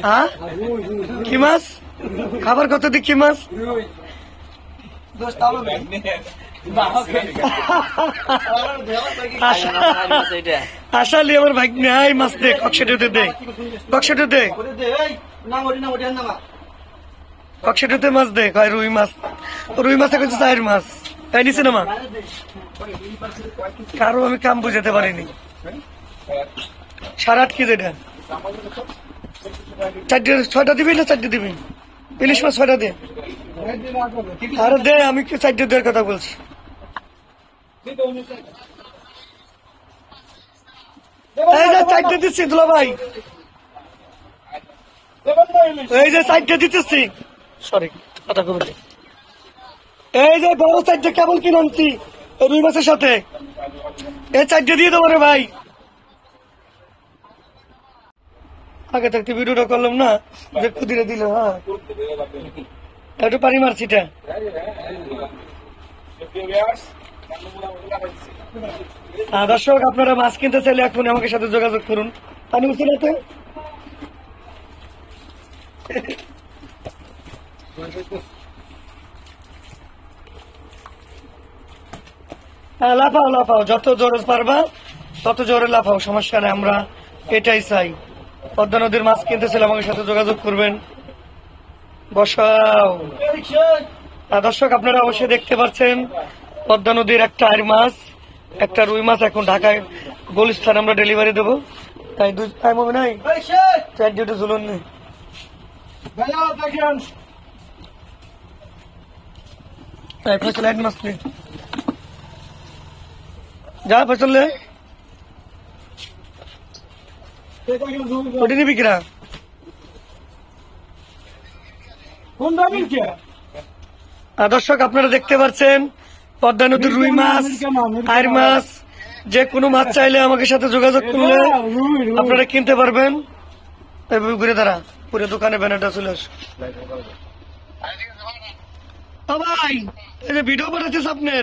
হ্যাঁ কি মাছ? খাবার কত দিক কি মাছ? আসলে আমার ভাই নাই মাছ দে, কক্সেটুতে দে, কক্সেটুতে কক্সেটুতে মাছ দে। কয় রুই মাছ, রুই মাছ এখন 4 মাছ তাই নিছে না মা। কারো আমি কাম বুঝাতে পারিনি। 8.5 কেজি এটা। 6টা দিবি না 4টে দিবি? ইলিশ মাছ 6টা দে। আরে দে, আমি 4টে দেওয়ার কথা বলছি। এই যে 4টে দিচ্ছি দুলা ভাই, এই যে 4টে দিতেছি। সরি কথা কবে, এই যে বড় 4টে কেবল কিনে আনছি রুই মাছের সাথে, এই 4টে দিয়ে দেবো রে ভাই। আগে থাকতে ভিডিওটা করলাম না যে কুদিরে দিল। হ্যাঁ একটু পানি মারছি এটা। দর্শক আপনারা মাছ কিনতে চাইলে এখন আমাকে সাথে যোগাযোগ করুন। পানি উঠছে না তো? হ্যাঁ লাফাও লাফাও, যত জোরে পারবা তত জোরে লাফাও, সমস্যা নেই। আমরা এটাই চাই। পদ্মা নদীর মাছ কিনতে চাইলে আমাকে সাথে যোগাযোগ করবেন। বসাও। দর্শক আপনারা অবশ্যই দেখতে পাচ্ছেন পদ্মা নদীর একটা আর মাছ, একটা রুই মাছ এখন ঢাকায় গুলিস্তান আমরা ডেলিভারি দেবো। তাই টাইম হবে নাই, 4 ডিউটি ঝুলুন নেই। ফসল এক মাছ নেই, যা ফসল ওটি নিবি কিনা? দর্শক আপনারা দেখতে পাচ্ছেন পদ্মা নদীর রুই মাছ, আর মাছ, যে কোনো মাছ চাইলে আমাকে সাথে যোগাযোগ করলে আপনারা কিনতে পারবেন। ঘুরে দাঁড়া, পুরো দোকানে ব্যানারটা চলে আস। ভাই এই যে ভিডিও বানাচ্ছিস আপনার,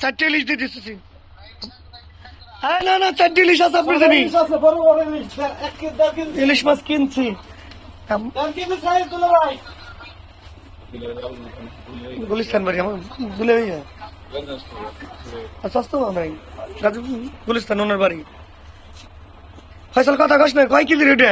4টে ইলিশ দিয়ে দিচ্ছি। হ্যাঁ না না 4টে ইলিশ আছে আপনার জানি, ইলিশ মাছ কিনছি। গুলিস্তান বাড়ি আমার, ভুলে সস্তা নাই গুলিস্তান ওনার বাড়ি। ফসল কথা কস না, কয় কেজি রেটে?